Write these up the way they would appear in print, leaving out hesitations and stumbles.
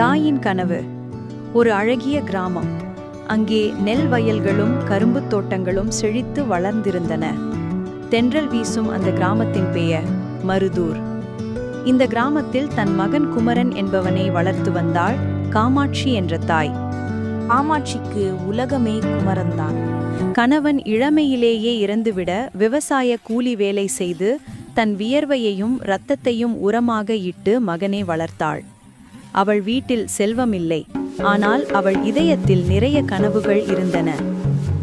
தாயின் கனவு. ஒரு அழகிய கிராமம். அங்கே நெல் வயல்களும் கரும்புத் தோட்டங்களும் செழித்து வளர்ந்திருந்தன. தென்றல் வீசும் அந்த கிராமத்தின் பெயர் மருதூர். இந்த கிராமத்தில் தன் மகன் குமரன் என்பவனை வளர்த்து வந்தாள் காமாட்சி என்ற தாய். காமாட்சிக்கு உலகமே குமரன்தான். கணவன் இளமையிலேயே இறந்துவிட விவசாய கூலி வேலை செய்து தன் வியர்வையையும் இரத்தத்தையும் உரமாக இட்டு மகனை வளர்த்தாள். அவள் வீட்டில் செல்வமில்லை, ஆனால் அவள் இதயத்தில் நிறைய கனவுகள் இருந்தன.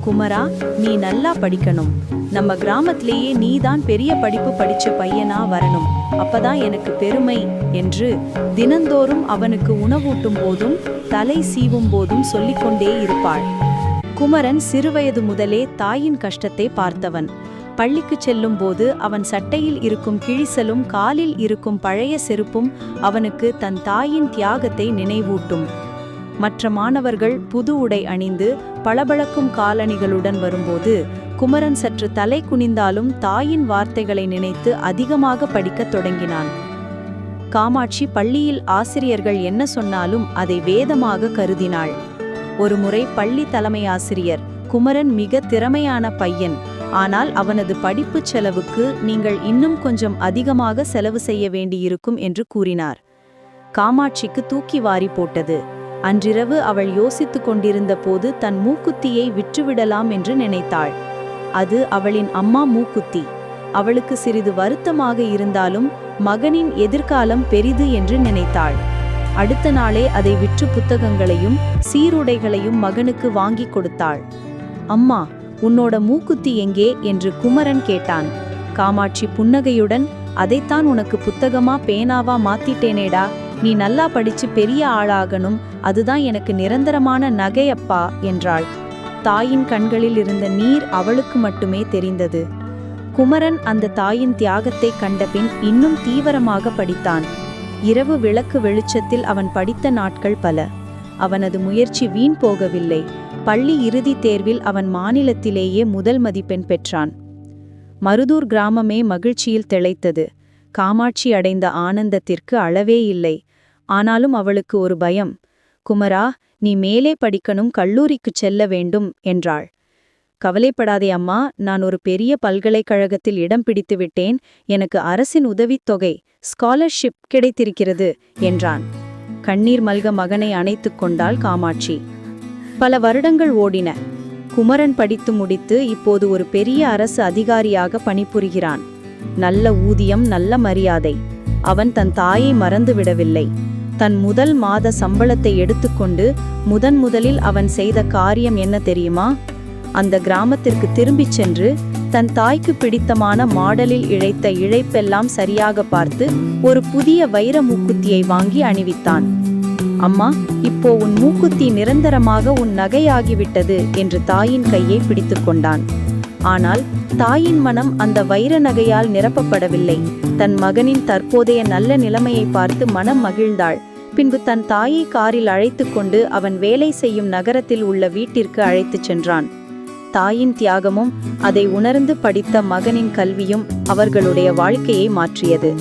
குமரா, நீ நல்லா படிக்கணும். நம்ம கிராமத்திலேயே நீதான் பெரிய படிப்பு படிச்ச பையனா வரணும், அப்பதான் எனக்கு பெருமை என்று தினந்தோறும் அவனுக்கு உணவூட்டும் போதும் தலை சீவும் போதும் சொல்லிக்கொண்டே இருப்பாள். குமரன் சிறுவயது முதலே தாயின் கஷ்டத்தை பார்த்தவன். பள்ளிக்கு செல்லும் போது அவன் சட்டையில் இருக்கும் கிழிசலும் காலில் இருக்கும் பழைய செருப்பும் அவனுக்கு தன் தாயின் தியாகத்தை நினைவூட்டும். மற்ற மாணவர்கள் புது உடை அணிந்து பளபளக்கும் காலணிகளுடன் வரும்போது குமரன் சற்று தலை குனிந்தாலும் தாயின் வார்த்தைகளை நினைத்து அதிகமாக படிக்கத் தொடங்கினான். காமாட்சி பள்ளியில் ஆசிரியர்கள் என்ன சொன்னாலும் அதை வேதமாக கருதினாள். ஒருமுறை பள்ளி தலைமை ஆசிரியர், குமரன் மிக திறமையான பையன், ஆனால் அவனது படிப்பு செலவுக்கு நீங்கள் இன்னும் கொஞ்சம் அதிகமாக செலவு செய்ய வேண்டியிருக்கும் என்று கூறினார். காமாட்சிக்கு தூக்கி வாரி போட்டது. அன்றிரவு அவள் யோசித்து கொண்டிருந்த போது தன் மூக்குத்தியை விற்றுவிடலாம் என்று நினைத்தாள். அது அவளின் அம்மா மூக்குத்தி. அவளுக்கு சிறிது வருத்தமாக இருந்தாலும் மகனின் எதிர்காலம் பெரிது என்று நினைத்தாள். அடுத்த நாளே அதை விற்று புத்தகங்களையும் சீருடைகளையும் மகனுக்கு வாங்கி கொடுத்தாள். அம்மா, உன்னோட மூக்குத்தி எங்கே என்று குமரன் கேட்டான். காமாட்சி புன்னகையுடன், அதைத்தான் உனக்கு புத்தகமா பேனாவா மாத்திட்டேனேடா, நீ நல்லா படிச்சு பெரிய ஆளாகணும், அதுதான் எனக்கு நிரந்தரமான நகையப்பா என்றாள். தாயின் கண்களில் இருந்த நீர் அவளுக்கு மட்டுமே தெரிந்தது. குமரன் அந்த தாயின் தியாகத்தை கண்டபின் இன்னும் தீவிரமாக படித்தான். இரவு விளக்கு வெளிச்சத்தில் அவன் படித்த நாட்கள் பல. அவனது முயற்சி வீண் போகவில்லை. பள்ளி இறுதி தேர்வில் அவன் மாநிலத்திலேயே முதல் மதிப்பெண் பெற்றான். மருதூர் கிராமமே மகிழ்ச்சியில் திளைத்தது. காமாட்சி அடைந்த ஆனந்தத்திற்கு அளவே இல்லை. ஆனாலும் அவளுக்கு ஒரு பயம். குமரா, நீ மேலே படிக்கணும், கல்லூரிக்குச் செல்ல வேண்டும் என்றாள். கவலைப்படாதே அம்மா, நான் ஒரு பெரிய பல்கலைக்கழகத்தில் இடம் பிடித்து விட்டேன். எனக்கு அரசின் உதவித்தொகை, ஸ்காலர்ஷிப் கிடைத்திருக்கிறது என்றான். கண்ணீர் மல்க மகனை அணைத்துக் கொண்டாள் காமாட்சி. பல வருடங்கள் ஓடின. குமரன் படித்து முடித்து இப்போது ஒரு பெரிய அரசு அதிகாரியாக பணிபுரிகிறான். நல்ல ஊதியம், நல்ல மரியாதை. அவன் தன் தாயை மறந்துவிடவில்லை. தன் முதல் மாத சம்பளத்தை எடுத்துக்கொண்டு முதலில் அவன் செய்த காரியம் என்ன தெரியுமா? அந்த கிராமத்திற்கு திரும்பிச் சென்று தன் தாய்க்கு பிடித்தமான மாடலில் இழைத்த இழைப்பெல்லாம் சரியாக பார்த்து ஒரு புதிய வைர மூக்குத்தியை வாங்கி அணிவித்தான். அம்மா, இப்போ உன் மூக்குத்தி நிரந்தரமாக உன் நகையாகிவிட்டது என்று தாயின் கையை பிடித்து கொண்டான். ஆனால் தாயின் மனம் அந்த வைர நகையால் நிரப்பப்படவில்லை. தன் மகனின் தற்போதைய நல்ல நிலைமையை பார்த்து மனம் மகிழ்ந்தாள். பின்பு தன் தாயை காரில் அழைத்து கொண்டு அவன் வேலை செய்யும் நகரத்தில் உள்ள வீட்டிற்கு அழைத்துச் சென்றான். தாயின் தியாகமும் அதை உணர்ந்து படித்த மகனின் கல்வியும் அவர்களுடைய வாழ்க்கையை மாற்றியது.